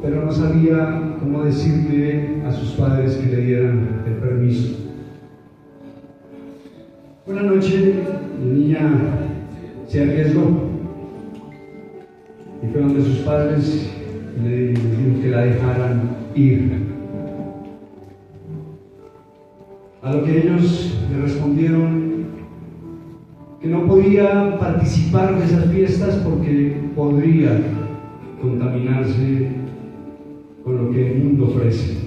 pero no sabía cómo decirle a sus padres que le dieran el permiso. Una noche la niña se arriesgó y fue donde sus padres le dijeron que la dejaran ir. A lo que ellos le respondieron que no podía participar de esas fiestas porque podría contaminarse con lo que el mundo ofrece.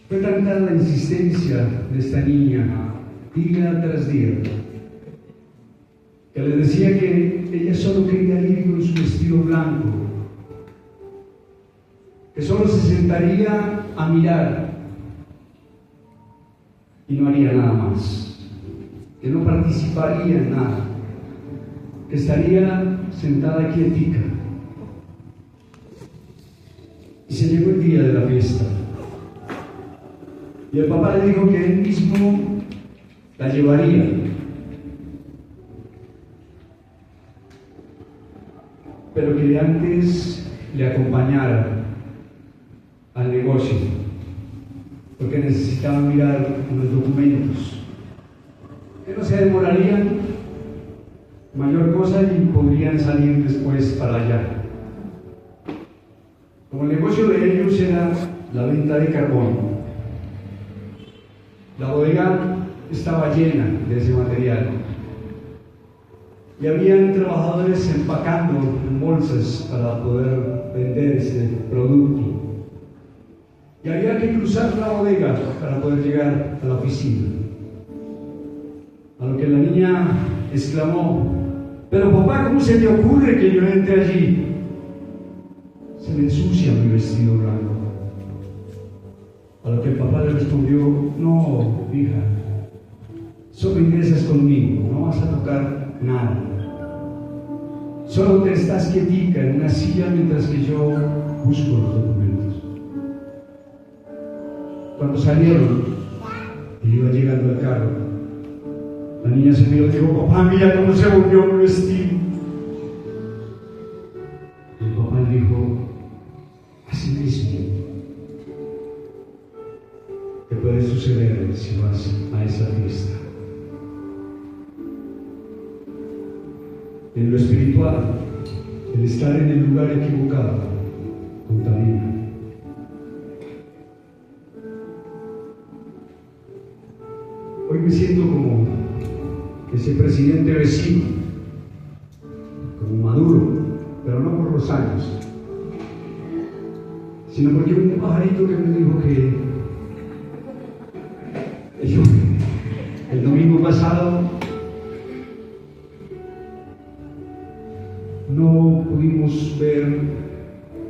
Fue tanta la insistencia de esta niña, día tras día, que le decía que ella solo quería ir con su vestido blanco, que solo se sentaría a mirar y no haría nada más, que no participaría en nada, que estaría sentada quietica. Y se llegó el día de la fiesta. Y el papá le dijo que él mismo la llevaría. Pero que antes le acompañara al negocio, porque necesitaba mirar los documentos, que no se demorarían mayor cosa y podrían salir después para allá. Como el negocio de ellos era la venta de carbón, la bodega estaba llena de ese material y habían trabajadores empacando en bolsas para poder vender ese producto. Y había que cruzar la bodega para poder llegar a la oficina. A lo que la niña exclamó: pero papá, ¿cómo se te ocurre que yo entre allí? Se me ensucia mi vestido blanco. A lo que el papá le respondió: no, hija, solo ingresas conmigo, no vas a tocar nada. Solo te estás quietica en una silla mientras que yo busco los documentos. Cuando salieron y iba llegando al carro, la niña se miró y dijo: papá, mira cómo se volvió mi vestido. Y el papá le dijo: así mismo te puede suceder si vas a esa fiesta. En lo espiritual, el estar en el lugar equivocado contamina. Hoy me siento como ese presidente vecino, como Maduro, pero no por los años, sino porque hubo un pajarito que me dijo que el domingo pasado no pudimos ver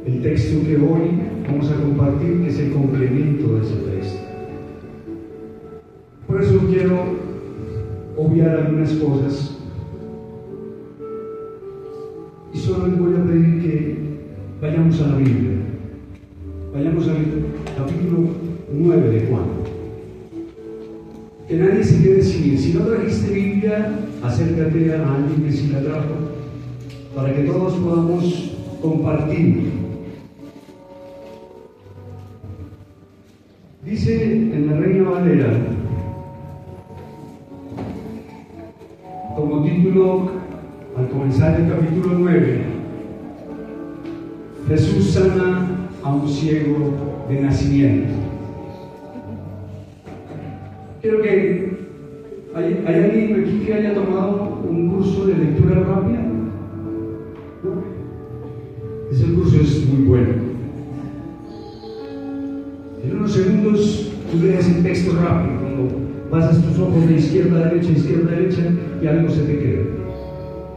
el texto que hoy vamos a compartir, que es el complemento de ese texto. Por eso quiero obviar algunas cosas y solo les voy a pedir que vayamos a la Biblia. Vayamos al capítulo 9 de Juan. Que nadie se quede sin ir. Si no trajiste Biblia, acércate a alguien que sí la trajo, para que todos podamos compartir. Dice en la Reina Valera, como título, al comenzar el capítulo 9, Jesús sana a un ciego de nacimiento. Quiero que ¿hay alguien aquí que haya tomado un curso de lectura rápida? ¿No? Ese curso es muy bueno. En unos segundos tú lees el texto rápido, cuando pasas tus ojos de izquierda a derecha, y algo se te queda.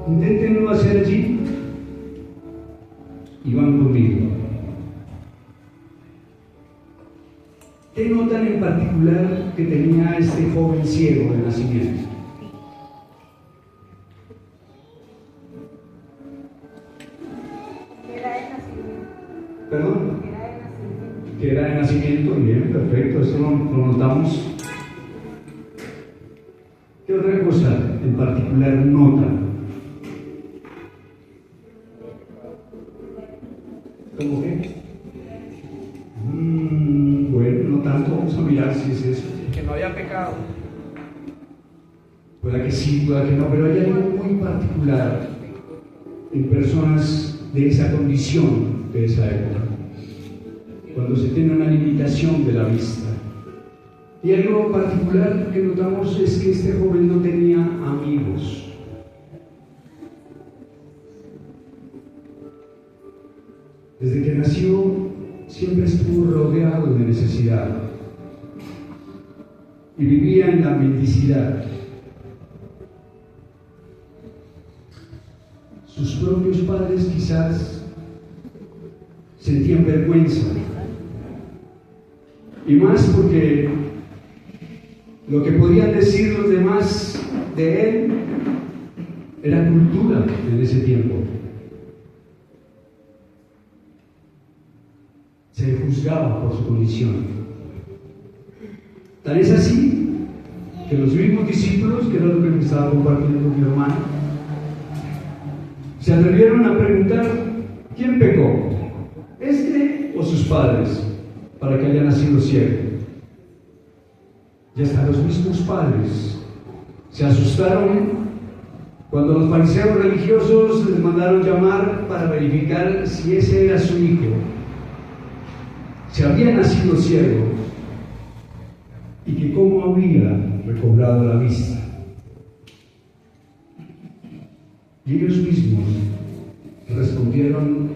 Inténtenlo hacer allí y van conmigo. ¿Qué notan en particular que tenía este joven ciego de nacimiento? Que era de nacimiento. ¿Perdón? Que era de nacimiento. Que era de nacimiento, bien, perfecto, eso lo notamos. ¿Qué otra cosa en particular notan? ¿Cómo que? Bueno, no tanto, vamos a mirar si es eso. Que no había pecado. Pueda que sí, pueda que no, pero hay algo muy particular en personas de esa condición de esa época, cuando se tiene una limitación de la vista. Y algo particular que notamos es que este joven no tenía amigos. Desde que nació siempre estuvo rodeado de necesidad y vivía en la mendicidad. Sus propios padres quizás sentían vergüenza, y más porque lo que podían decir los demás de él era cultura en ese tiempo. Se juzgaba por su condición. Tal es así que los mismos discípulos, que era lo que me estaba compartiendo con mi hermano, se atrevieron a preguntar: ¿quién pecó? ¿Este o sus padres? Para que haya nacido ciego. Y hasta los mismos padres se asustaron cuando los fariseos religiosos les mandaron llamar para verificar si ese era su hijo, si había nacido ciego y que cómo había recobrado la vista. Y ellos mismos respondieron,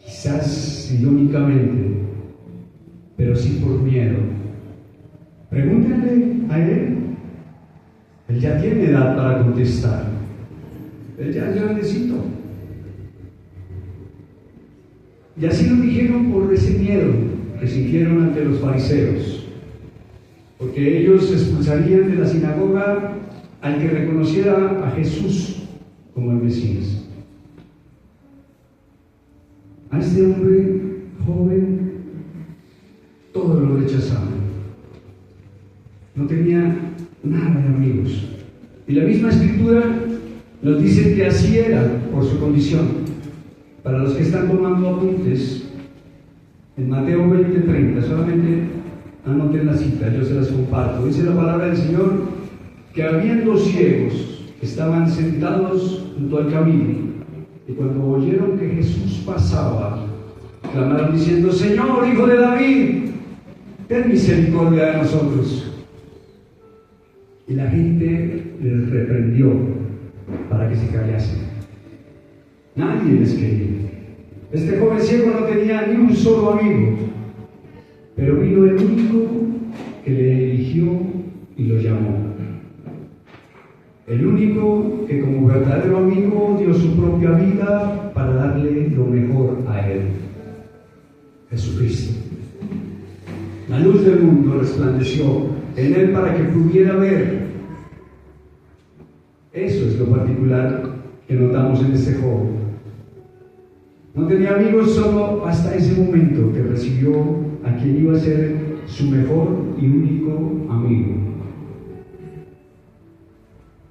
quizás irónicamente, pero sí por miedo: pregúntenle a él. Él ya tiene edad para contestar. Él ya es grandecito. Y así lo dijeron por ese miedo que sintieron ante los fariseos, porque ellos expulsarían de la sinagoga al que reconociera a Jesús como el Mesías. A este hombre joven todos lo rechazaban. No tenía nada de amigos. Y la misma Escritura nos dice que así era por su condición. Para los que están tomando apuntes, en Mateo 20:30, solamente anoten la cita, yo se las comparto. Dice la palabra del Señor que habiendo ciegos estaban sentados junto al camino, y cuando oyeron que Jesús pasaba, clamaron diciendo: Señor, Hijo de David, ten misericordia de nosotros. Y la gente les reprendió para que se callasen. Nadie les quería. Este joven ciego no tenía ni un solo amigo, pero vino el único que le eligió y lo llamó. El único que como verdadero amigo dio su propia vida para darle lo mejor a él: Jesucristo. La luz del mundo resplandeció en él para que pudiera ver. Eso es lo particular que notamos en este joven. No tenía amigos solo hasta ese momento que recibió a quien iba a ser su mejor y único amigo.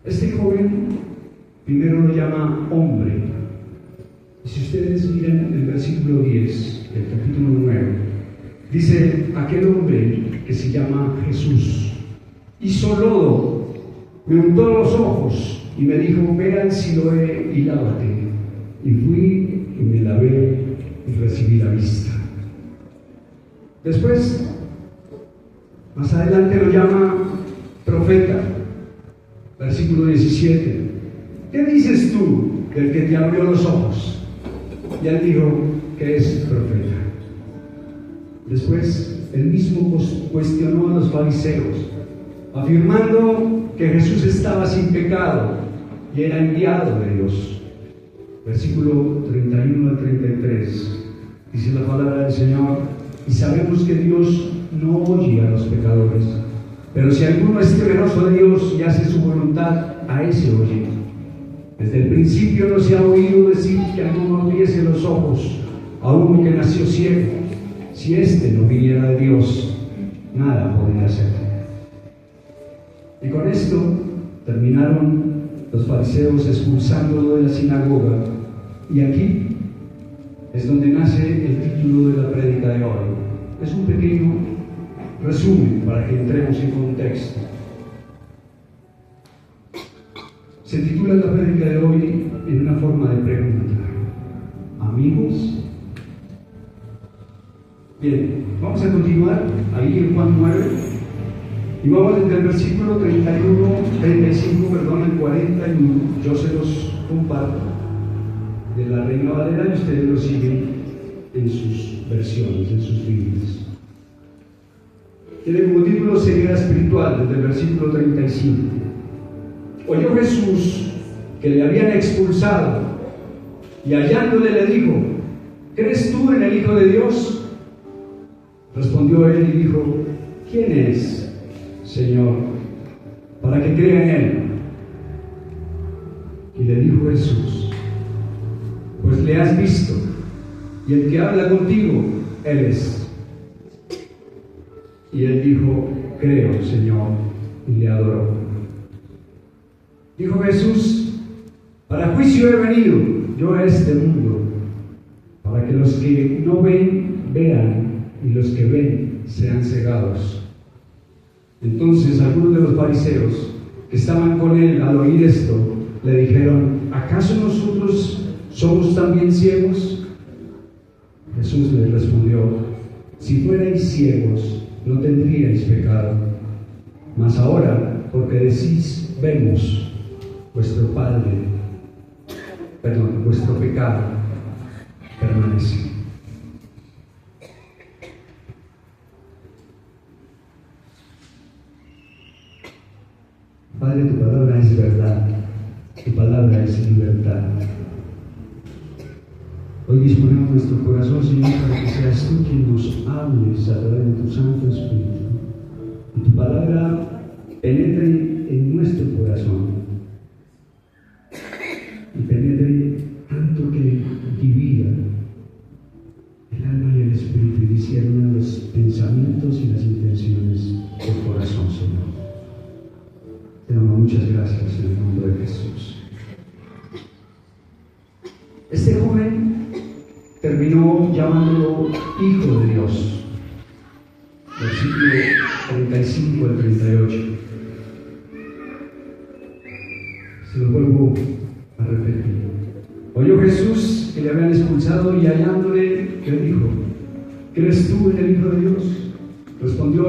Este joven primero lo llama hombre. Y si ustedes miran el versículo 10 del capítulo 9, dice: aquel hombre que se llama Jesús hizo lodo, me untó los ojos y me dijo: ve al Siloé y lávate. Y fui y me lavé y recibí la vista. Después, más adelante lo llama profeta. Versículo 17: ¿qué dices tú del que te abrió los ojos? Y él dijo que es profeta. Después, él mismo cuestionó a los fariseos, afirmando que Jesús estaba sin pecado y era enviado de Dios. Versículo 31 al 33, dice la palabra del Señor: y sabemos que Dios no oye a los pecadores, pero si alguno es temeroso de Dios y hace su voluntad, a ese oye. Desde el principio no se ha oído decir que alguno abriese los ojos a uno que nació ciego. Si éste no viniera de Dios, nada podría hacer. Y con esto terminaron los fariseos expulsándolo de la sinagoga. Y aquí es donde nace el título de la prédica de hoy. Es un pequeño resumen para que entremos en contexto. Se titula la prédica de hoy en una forma de pregunta: ¿amigos? Bien, vamos a continuar ahí en Juan 9 y vamos desde el versículo 35, al 41. Yo se los comparto de la Reina Valera y ustedes lo siguen en sus versiones, en sus Biblias. Tiene como título ceguera espiritual, desde el versículo 35. Oyó Jesús que le habían expulsado y hallándole le dijo: ¿crees tú en el Hijo de Dios? Respondió él y dijo: ¿quién es, Señor, para que crea en él? Y le dijo Jesús: pues le has visto, y el que habla contigo, él es. Y él dijo: creo, Señor, y le adoró. Dijo Jesús: para juicio he venido yo a este mundo, para que los que no ven, vean, y los que ven, sean cegados. Entonces algunos de los fariseos que estaban con él al oír esto, le dijeron: ¿acaso nosotros somos también ciegos? Jesús les respondió: si fuerais ciegos, no tendríais pecado. Mas ahora, porque decís vemos, vuestro pecado permanece. Padre, tu palabra es verdad, tu palabra es libertad. Hoy disponemos nuestro corazón, Señor, para que seas tú quien nos hables a través de tu Santo Espíritu. Y tu palabra penetre en nuestro corazón y penetre tanto que divida el alma y el espíritu y discierne los pensamientos y las intenciones del corazón, Señor. Te damos muchas gracias en el nombre de Jesús. Este joven terminó llamándolo Hijo de Dios. Versículo 35 al 38. Se lo vuelvo a repetir. Oyó Jesús que le habían expulsado y hallándole le dijo: ¿crees tú en el Hijo de Dios? Respondió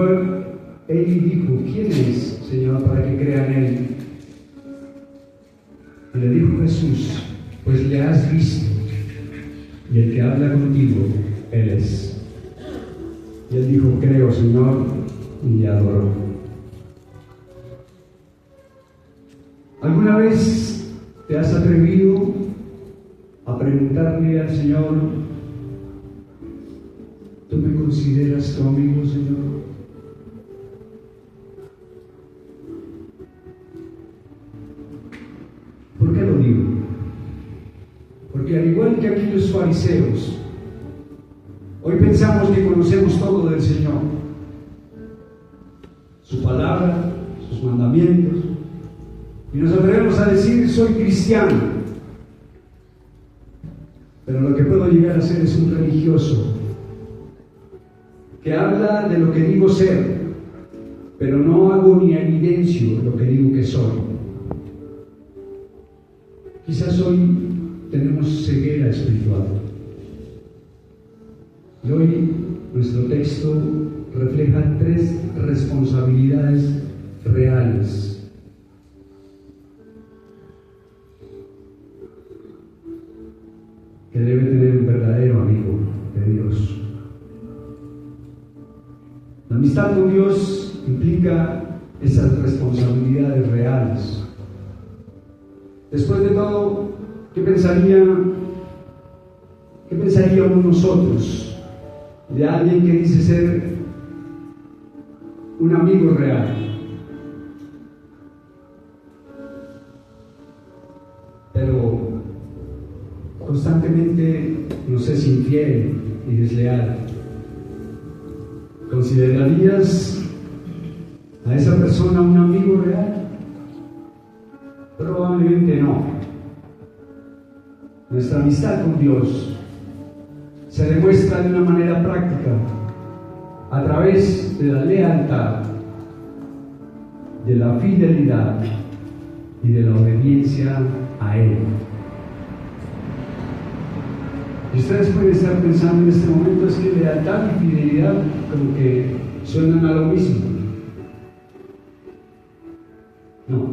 él y dijo: ¿quién es, Señor, para que crea en él? Y le dijo Jesús: pues le has visto, y el que habla contigo, él es. Y él dijo: creo, Señor, y le adoró. ¿Alguna vez te has atrevido a preguntarle al Señor: ¿tú me consideras tu amigo, Señor? ¿Por qué lo digo? Porque al igual que aquellos fariseos, hoy pensamos que conocemos todo del Señor, su palabra, sus mandamientos, y nos atrevemos a decir: soy cristiano. Pero lo que puedo llegar a ser es un religioso que habla de lo que digo ser, pero no hago ni evidencio lo que digo que soy. Quizás hoy tenemos ceguera espiritual. Y hoy nuestro texto refleja 3 responsabilidades reales que debe tener un verdadero amigo de Dios. La amistad con Dios implica esas responsabilidades reales. Después de todo, ¿qué pensaríamos nosotros de alguien que dice ser un amigo real? Pero constantemente nos es infiel y desleal. ¿Considerarías a esa persona un amigo real? Probablemente no. Nuestra amistad con Dios se demuestra de una manera práctica a través de la lealtad, de la fidelidad y de la obediencia a Él. Y ustedes pueden estar pensando en este momento, es que lealtad y fidelidad como que suenan a lo mismo. No,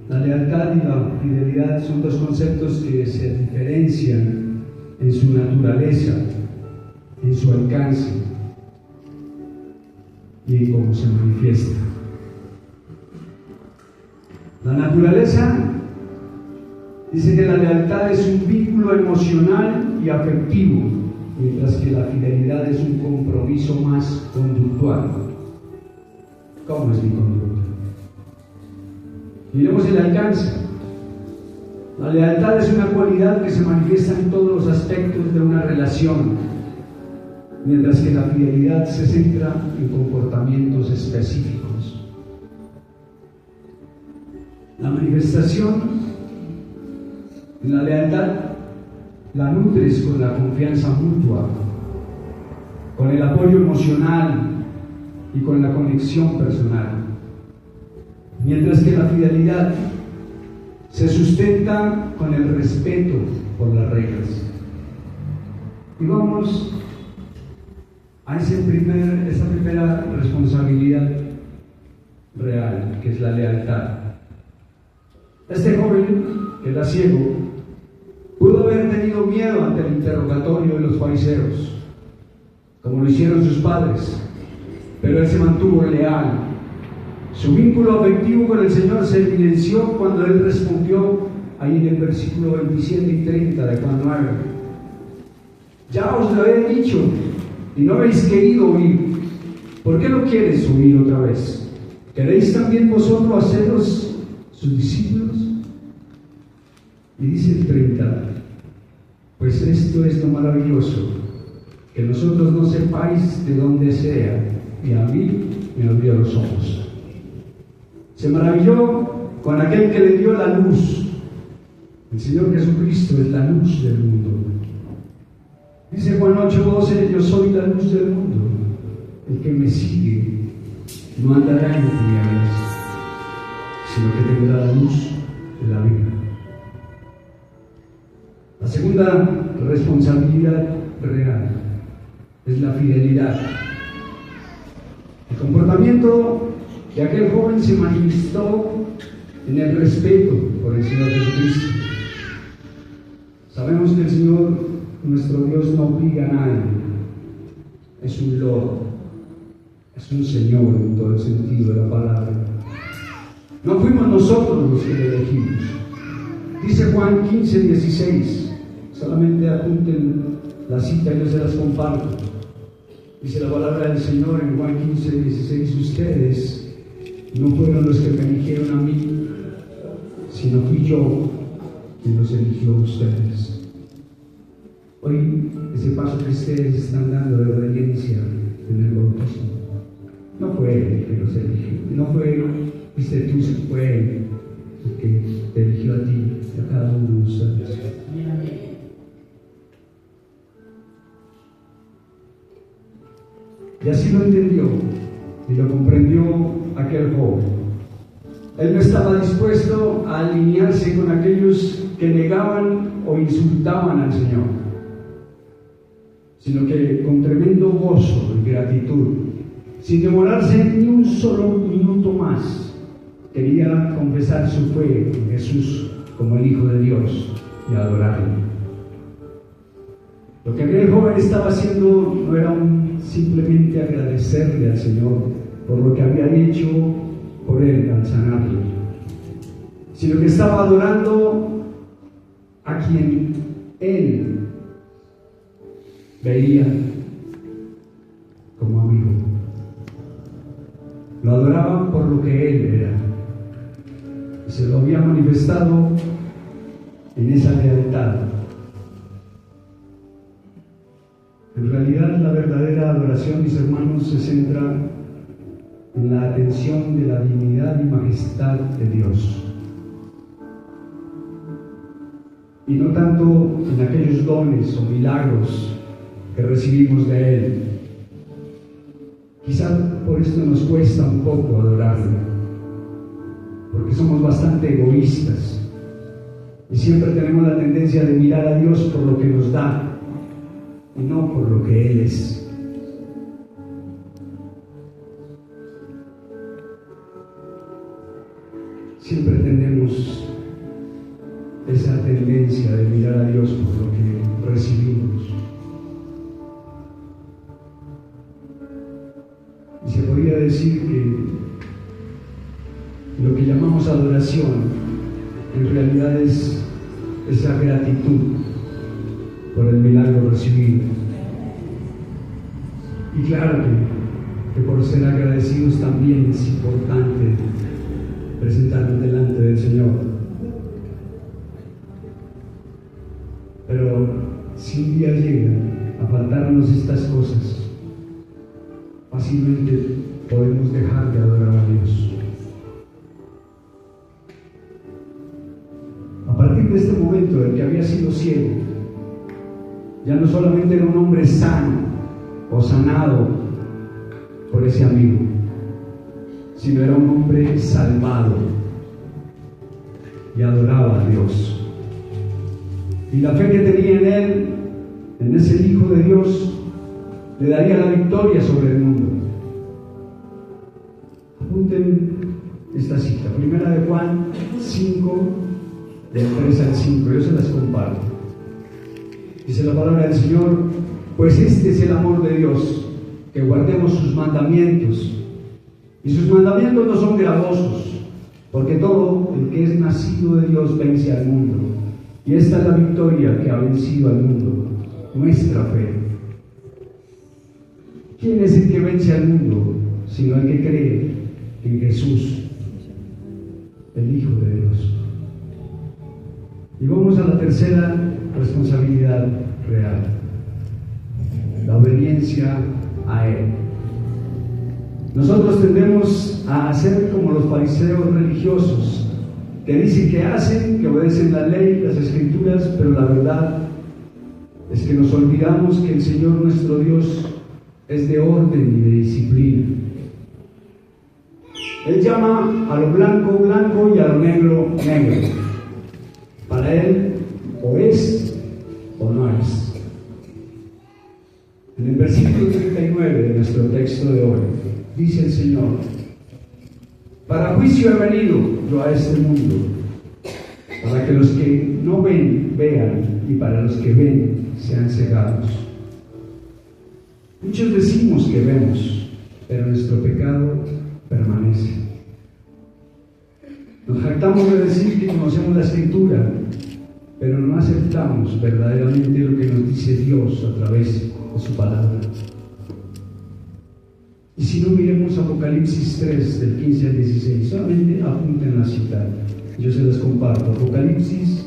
la lealtad y la fidelidad son dos conceptos que se diferencian en su naturaleza, en su alcance y en cómo se manifiesta. La naturaleza dice que la lealtad es un vínculo emocional y afectivo, mientras que la fidelidad es un compromiso más conductual. ¿Cómo es mi conducta? Miremos el alcance. La lealtad es una cualidad que se manifiesta en todos los aspectos de una relación, mientras que la fidelidad se centra en comportamientos específicos. La manifestación en la lealtad la nutres con la confianza mutua, con el apoyo emocional y con la conexión personal, mientras que la fidelidad se sustenta con el respeto por las reglas. Y vamos a esa primera responsabilidad real, que es la lealtad. Este joven, que era ciego, pudo haber tenido miedo ante el interrogatorio de los fariseos, como lo hicieron sus padres, pero él se mantuvo leal. Su vínculo afectivo con el Señor se evidenció cuando él respondió ahí en el versículo 27 y 30 de Juan 9: ya os lo he dicho y no habéis querido oír. ¿Por qué no quieres oír otra vez? ¿Queréis también vosotros haceros sus discípulos? Y dice el 30: pues esto es lo maravilloso, que nosotros no sepáis de dónde sea, y a mí me abrió los ojos. Se maravilló con aquel que le dio la luz. El Señor Jesucristo es la luz del mundo. Dice Juan 8:12: yo soy la luz del mundo. El que me sigue no andará en tinieblas, sino que tendrá la luz de la vida. La segunda responsabilidad real es la fidelidad. El comportamiento de aquel joven se manifestó en el respeto por el Señor Jesucristo. Sabemos que el Señor, nuestro Dios, no obliga a nadie. Es un Lord, es un Señor en todo el sentido de la palabra. No fuimos nosotros los que le elegimos. Dice Juan 15:16. Solamente apunten la cita y yo se las comparto. Dice la palabra del Señor en Juan 15:16: ustedes no fueron los que me eligieron a mí, sino fui yo quien los eligió a ustedes. Hoy, ese paso que ustedes están dando de obediencia en el bautismo, no fue Él que los eligió, no fuiste tú, fue Él el que te eligió a ti y a cada uno de ustedes. Y así lo entendió y lo comprendió aquel joven. Él no estaba dispuesto a alinearse con aquellos que negaban o insultaban al Señor, sino que con tremendo gozo y gratitud, sin demorarse ni un solo minuto más, quería confesar su fe en Jesús como el Hijo de Dios y adorarlo. Lo que aquel joven estaba haciendo no era simplemente agradecerle al Señor por lo que había hecho por él al sanarlo, sino que estaba adorando a quien él veía como amigo. Lo adoraban por lo que él era, y se lo había manifestado en esa lealtad. En realidad, la verdadera adoración, mis hermanos, se centra en la atención de la dignidad y majestad de Dios, y no tanto en aquellos dones o milagros que recibimos de Él. Quizá por esto nos cuesta un poco adorarlo, porque somos bastante egoístas y siempre tenemos la tendencia de mirar a Dios por lo que nos da y no por lo que Él es. Siempre tenemos esa tendencia de mirar a Dios por lo que recibimos. Y se podría decir que lo que llamamos adoración en realidad es esa gratitud por el milagro recibido. Y claro que por ser agradecidos también es importante presentarnos delante del Señor. Pero si un día llega a faltarnos estas cosas, fácilmente podemos dejar de adorar a Dios. A partir de este momento, el que había sido ciego ya no solamente era un hombre sano o sanado por ese amigo, sino era un hombre salvado y adoraba a Dios. Y la fe que tenía en él, en ese Hijo de Dios, le daría la victoria sobre el mundo. Apunten esta cita, 1 de Juan 5, del 3 al 5, yo se las comparto. Dice la palabra del Señor: pues este es el amor de Dios, que guardemos sus mandamientos. Y sus mandamientos no son gravosos, porque todo el que es nacido de Dios vence al mundo. Y esta es la victoria que ha vencido al mundo, nuestra fe. ¿Quién es el que vence al mundo, sino el que cree en Jesús, el Hijo de Dios? Y vamos a la tercera responsabilidad real: la obediencia a Él. Nosotros tendemos a hacer como los fariseos religiosos, que dicen que hacen, que obedecen la ley, las escrituras, pero la verdad es que nos olvidamos que el Señor nuestro Dios es de orden y de disciplina. Él llama a lo blanco, blanco, y a lo negro, negro. Para Él, o es o no es. En el versículo 39 de nuestro texto de hoy, dice el Señor: para juicio he venido yo a este mundo, para que los que no ven, vean, y para los que ven, sean cegados. Muchos decimos que vemos, pero nuestro pecado permanece. Nos jactamos de decir que conocemos la Escritura, pero no aceptamos verdaderamente lo que nos dice Dios a través de su palabra. Y si no, miremos Apocalipsis 3, del 15 al 16. Solamente apunten la cita, yo se las comparto. Apocalipsis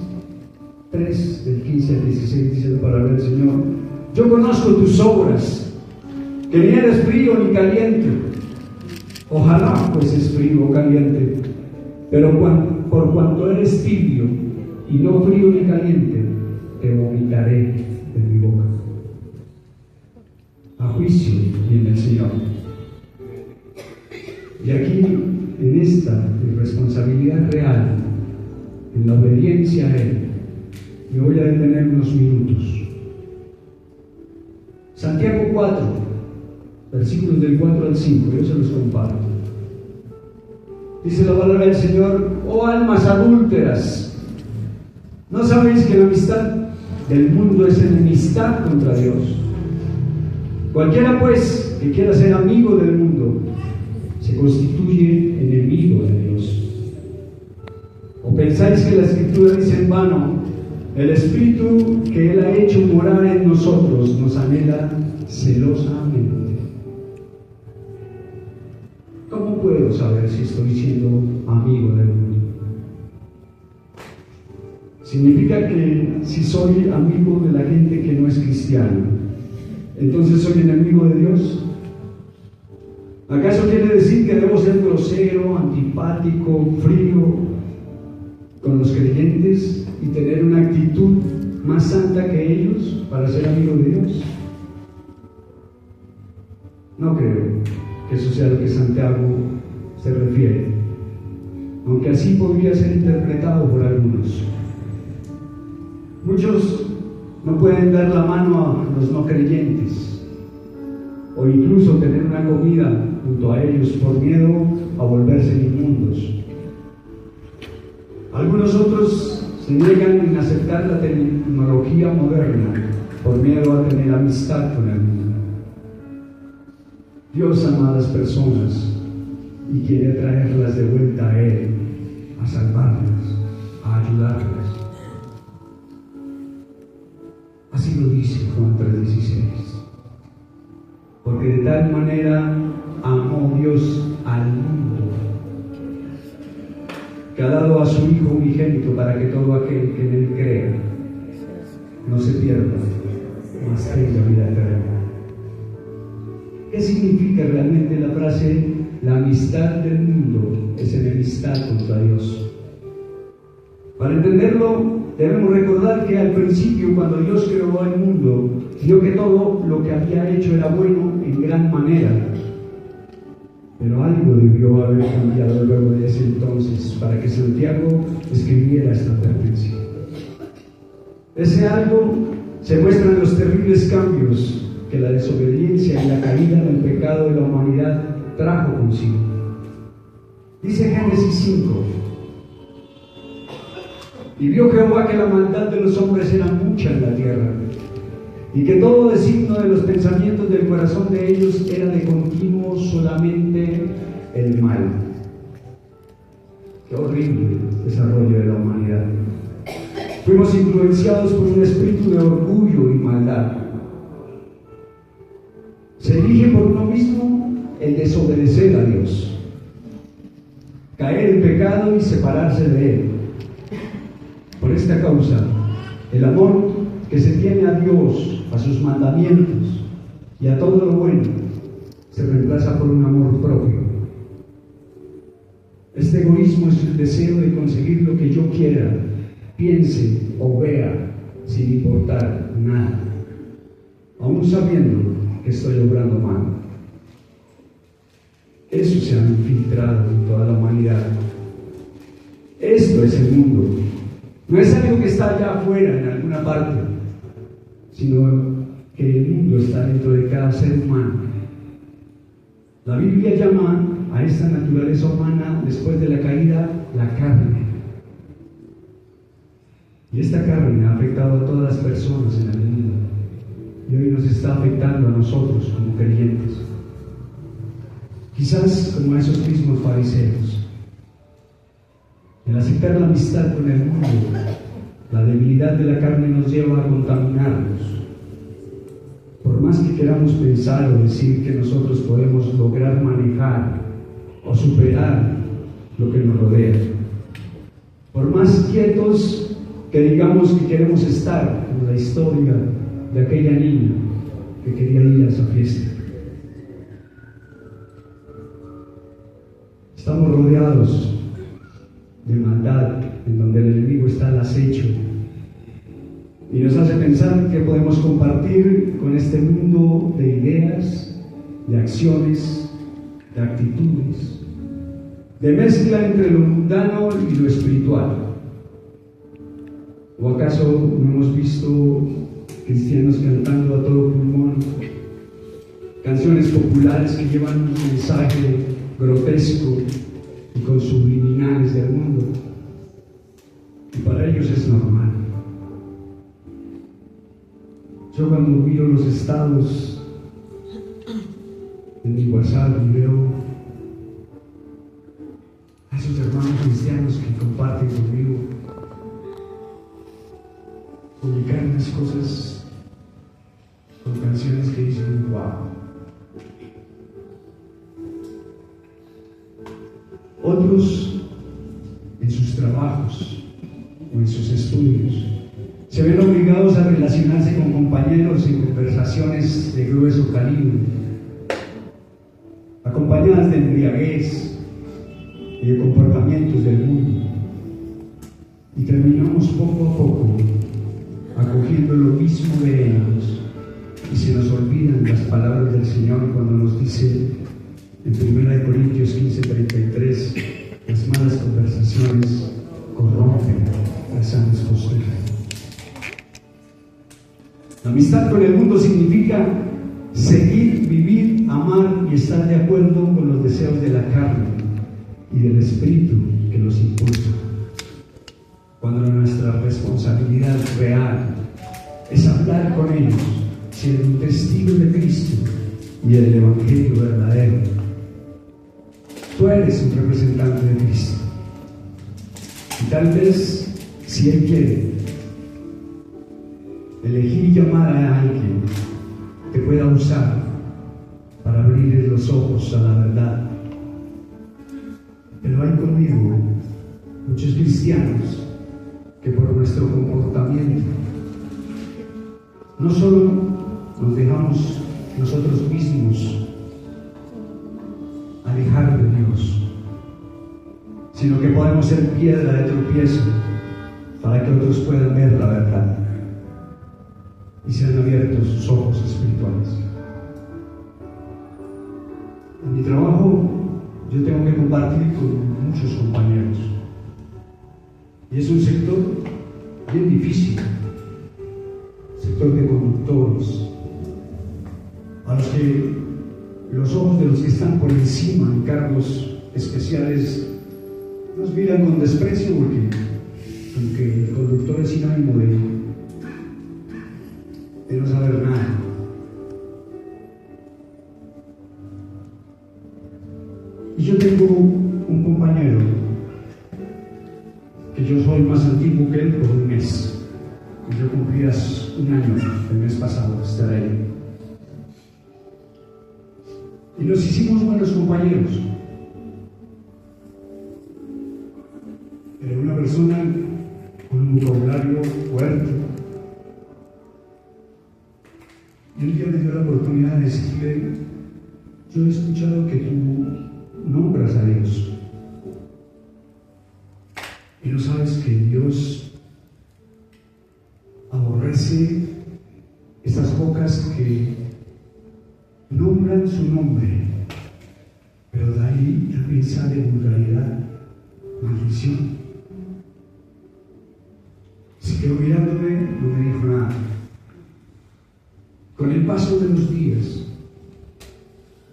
3, del 15 al 16, dice la palabra del Señor: yo conozco tus obras, que ni eres frío ni caliente. Ojalá fueses frío o caliente, pero por cuanto eres tibio y no frío ni caliente, te vomitaré de mi boca. A juicio viene el Señor. Y aquí, en esta responsabilidad real, en la obediencia a Él, me voy a detener unos minutos. Santiago 4, versículos del 4 al 5, yo se los comparto. Dice la palabra del Señor: oh almas adúlteras, ¿no sabéis que la amistad del mundo es enemistad contra Dios? Cualquiera pues que quiera ser amigo del mundo se constituye enemigo de Dios. ¿O pensáis que la Escritura dice en vano: el Espíritu que Él ha hecho morar en nosotros nos anhela celosamente? ¿Cómo puedo saber si estoy siendo amigo del mundo? Significa que si soy amigo de la gente que no es cristiana, entonces soy enemigo de Dios. ¿Acaso quiere decir que debo ser grosero, antipático, frío con los creyentes y tener una actitud más santa que ellos para ser amigo de Dios? No creo que eso sea lo que Santiago se refiere, aunque así podría ser interpretado por algunos. Muchos no pueden dar la mano a los no creyentes, o incluso tener una comida junto a ellos por miedo a volverse inmundos. Algunos otros se niegan en aceptar la tecnología moderna por miedo a tener amistad con el mundo. Dios ama a las personas y quiere traerlas de vuelta a Él, a salvarlas, a ayudarlas. Así lo dice Juan 3:16. Porque de tal manera amó Dios al mundo, que ha dado a su Hijo unigénito para que todo aquel que en Él crea no se pierda, mas tenga vida eterna. ¿Qué significa realmente la frase: la amistad del mundo es enemistad contra Dios? Para entenderlo, debemos recordar que al principio, cuando Dios creó el mundo, vio que todo lo que había hecho era bueno en gran manera. Pero algo debió haber cambiado luego de ese entonces para que Santiago escribiera esta advertencia. Ese algo se muestra en los terribles cambios que la desobediencia y la caída del pecado de la humanidad trajo consigo. Dice Génesis 5: y vio Jehová que la maldad de los hombres era mucha en la tierra, y que todo designio de los pensamientos del corazón de ellos era de continuo solamente el mal. Qué horrible desarrollo de la humanidad. Fuimos influenciados por un espíritu de orgullo y maldad. Se elige por uno mismo el desobedecer a Dios, caer en pecado y separarse de Él. Por esta causa, el amor que se tiene a Dios, a sus mandamientos y a todo lo bueno, se reemplaza por un amor propio. Este egoísmo es el deseo de conseguir lo que yo quiera, piense o vea, sin importar nada, aún sabiendo que estoy obrando mal. Eso se ha infiltrado en toda la humanidad. Esto es el mundo. No es algo que está allá afuera en alguna parte, sino que el mundo está dentro de cada ser humano. La Biblia llama a esta naturaleza humana, después de la caída, la carne. Y esta carne ha afectado a todas las personas en el mundo, y hoy nos está afectando a nosotros como creyentes. Quizás como a esos mismos fariseos. El aceptar la amistad con el mundo, la debilidad de la carne nos lleva a contaminarnos. Por más que queramos pensar o decir que nosotros podemos lograr manejar o superar lo que nos rodea, por más quietos que digamos que queremos estar, como la historia de aquella niña que quería ir a esa fiesta. Estamos rodeados de maldad, en donde el enemigo está al acecho y nos hace pensar que podemos compartir con este mundo de ideas, de acciones, de actitudes, de mezcla entre lo mundano y lo espiritual. ¿O acaso no hemos visto cristianos cantando a todo pulmón canciones populares que llevan un mensaje grotesco y con subliminales del mundo? Y para ellos es normal. Yo cuando miro los estados en mi WhatsApp y veo a esos hermanos cristianos que comparten conmigo, publicar unas cosas con canciones que dicen wow. Otros en sus trabajos o en sus estudios se ven obligados a relacionarse con compañeros en conversaciones de grueso calibre, acompañadas de embriaguez y de comportamientos del mundo, y terminamos poco a poco acogiendo lo mismo de ellos y se nos olvidan las palabras del Señor cuando nos dice en 1 Corintios 15:33, las malas conversaciones corrompen las sanas costumbres. La amistad con el mundo significa seguir, vivir, amar y estar de acuerdo con los deseos de la carne y del espíritu que los impulsa. Cuando nuestra responsabilidad real es hablar con ellos, ser un testigo de Cristo y del Evangelio verdadero. Tú eres un representante de Cristo. Y tal vez, si Él quiere elegir y llamar a alguien, te pueda usar para abrir los ojos a la verdad. Pero hay conmigo muchos cristianos que por nuestro comportamiento no solo nos dejamos nosotros mismos alejar de Dios, sino que podemos ser piedra de tropiezo para que otros puedan ver la verdad y sean abiertos sus ojos espirituales. En mi trabajo yo tengo que compartir con muchos compañeros y es un sector bien difícil, sector de conductores, a los que los ojos de los que están por encima en cargos especiales nos miran con desprecio porque el conductor es sinónimo de no saber nada. Y yo tengo un compañero que yo soy más antiguo que él por un mes. Y yo cumplía un año el mes pasado de estar ahí. Y nos hicimos buenos compañeros. Era una persona con un vocabulario fuerte. Y un día me dio la oportunidad de decirle: yo he escuchado que tú nombras a Dios. Y no sabes que Dios aborrece esas bocas que nombran su nombre, pero de ahí también sale vulgaridad, maldición. Se quedó mirándome, no me dijo nada. Con el paso de los días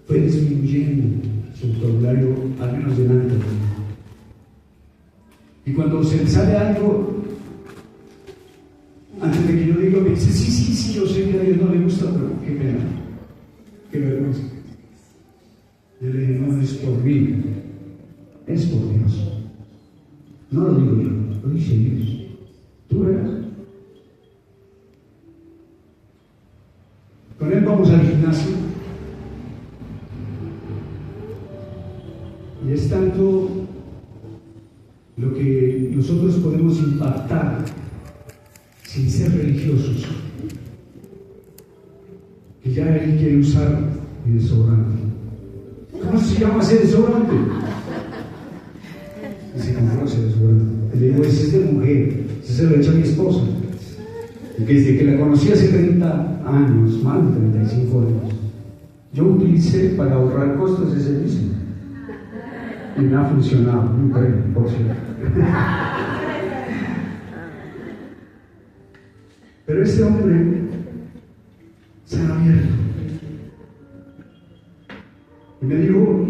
fue disminuyendo su vocabulario, al menos delante de mí. Y cuando se le sale algo, antes de que yo diga, me dice: sí, yo sé que a Dios no le gusta, pero qué pena, qué vergüenza. Yo le dije: no es por mí, es por Dios. No lo digo yo, lo dice Dios. Tú verás. Con él vamos al gimnasio. Y es tanto lo que nosotros podemos impactar sin ser religiosos, que ya él quiere usar mi desodorante. ¿Cómo se llama ese desodorante? Dice: ¿cómo ese desodorante? Le digo: ese es de mujer, ese se lo echa a mi esposa. Y que desde que la conocí hace 30 años, más de 35 años, yo utilicé para ahorrar costos ese mismo. Y me ha funcionado, por cierto. Pero este hombre se ha abierto y me dijo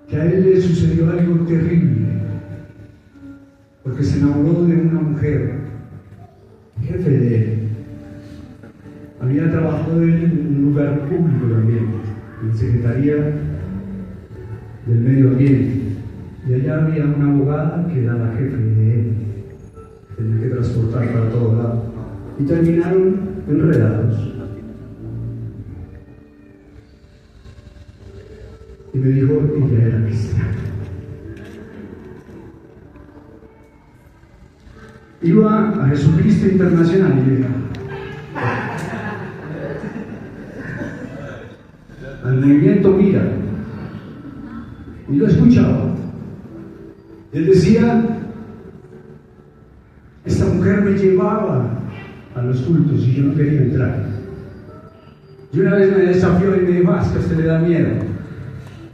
que a él le sucedió algo terrible, porque se enamoró de una mujer, jefe de él. Había trabajado en un lugar público también, en Secretaría del Medio Ambiente, y allá había una abogada que era la jefe de él. Tenía que transportar para todos lados. Y terminaron enredados. Y me dijo: ella era cristiana. Iba a Jesucristo Internacional y llega al movimiento Mira. Y lo escuchaba. Él decía: esta mujer me llevaba a los cultos y yo no quería entrar. Y una vez me desafió y me dijo, que a usted le da miedo.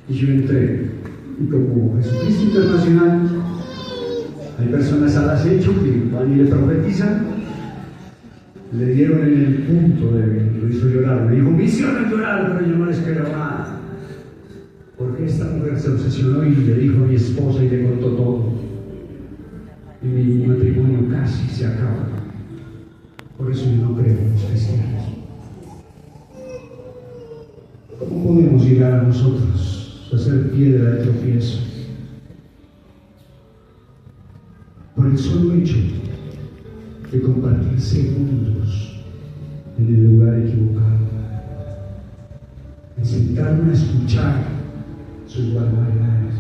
Y yo entré. Y como Jesucristo Internacional, hay personas al acecho que van y le profetizan, le dieron en el punto débil, lo hizo llorar. Me dijo, me hicieron llorar, pero yo no les creo nada. Porque esta mujer se obsesionó y le dijo a mi esposa y le contó todo. Y mi matrimonio casi se acaba. Por eso yo no creo en los cristianos. ¿Cómo podemos llegar a nosotros a ser piedra de tropiezo? Por el solo hecho de compartir segundos en el lugar equivocado, en sentarme a escuchar sus barbaridades.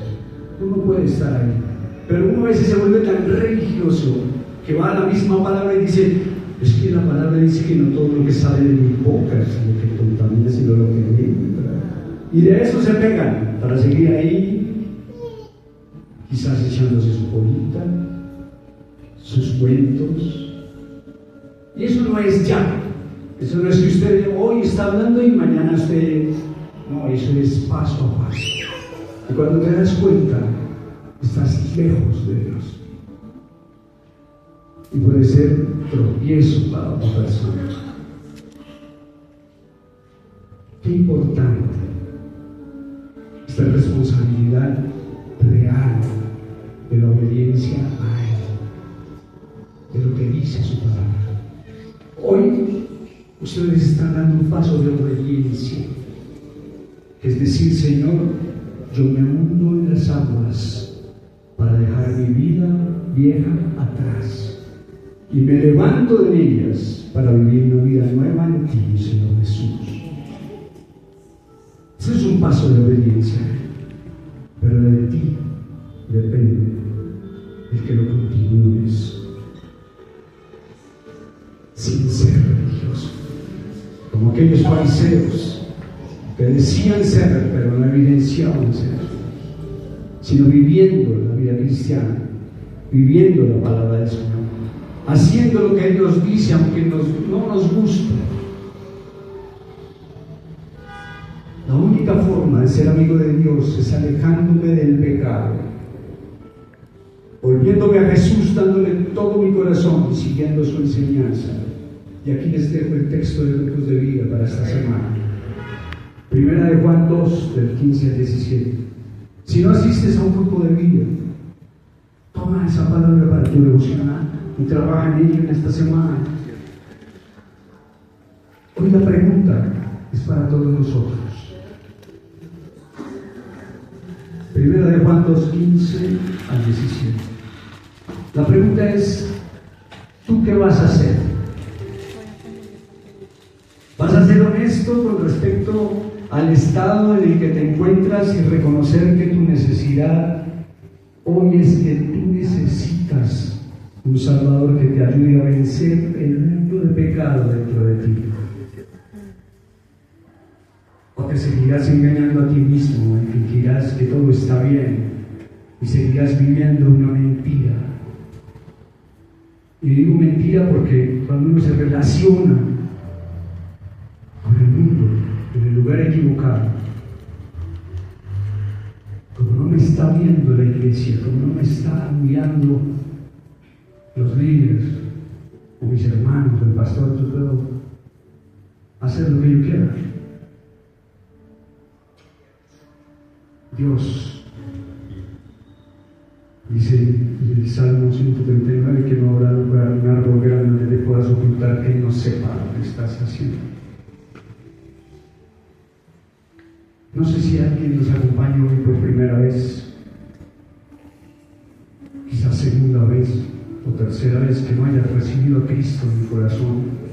Uno puede estar ahí, pero uno a veces se vuelve tan religioso que va a la misma palabra y dice, es que la palabra dice que no todo lo que sale de mi boca es lo que contamina, sino lo que entra. Y de eso se pegan para seguir ahí, quizás echándose su polita, sus cuentos. Y eso no es ya. Eso no es que usted hoy está hablando y mañana usted... No, eso es paso a paso. Y cuando te das cuenta, estás lejos de Dios. Y puede ser tropiezo para otra persona. Qué importante esta responsabilidad real de la obediencia a Él, de lo que dice su palabra. Hoy ustedes están dando un paso de obediencia, es decir, Señor, yo me hundo en las aguas para dejar mi vida vieja atrás y me levanto de ellas para vivir una vida nueva en ti, Señor Jesús. Ese es un paso de obediencia, pero de ti depende el que lo continúes sin ser religioso, como aquellos fariseos que decían ser, pero no evidenciaban ser, sino viviendo la vida cristiana, viviendo la palabra del Señor, haciendo lo que Él nos dice, aunque no nos guste. La única forma de ser amigo de Dios es alejándome del pecado, volviéndome a Jesús, dándole todo mi corazón y siguiendo su enseñanza. Y aquí les dejo el texto de Grupos de Vida para esta semana. Primera de Juan 2, del 15 al 17. Si no asistes a un grupo de vida, toma esa palabra para tu devocional y trabaja en ello en esta semana. Hoy la pregunta es para todos nosotros. Primera de Juan 2, 15 al 17. La pregunta es, ¿tú qué vas a hacer? ¿Vas a ser honesto con respecto al estado en el que te encuentras y reconocer que tu necesidad hoy es que tú necesitas un Salvador que te ayude a vencer el mundo de pecado dentro de ti? ¿O te seguirás engañando a ti mismo y fingirás que todo está bien y seguirás viviendo una mentira? Y digo mentira porque cuando uno se relaciona con el mundo, en el lugar equivocado, como no me está viendo la iglesia, como no me está mirando los líderes o mis hermanos, el pastor, yo puedo hacer lo que yo quiera. Dios dice en el Salmo 139 que no habrá lugar, un árbol grande donde te puedas ocultar que no sepa lo que estás haciendo. No sé si alguien nos acompaña hoy por primera vez, quizás segunda vez o tercera vez, que no haya recibido a Cristo en mi corazón.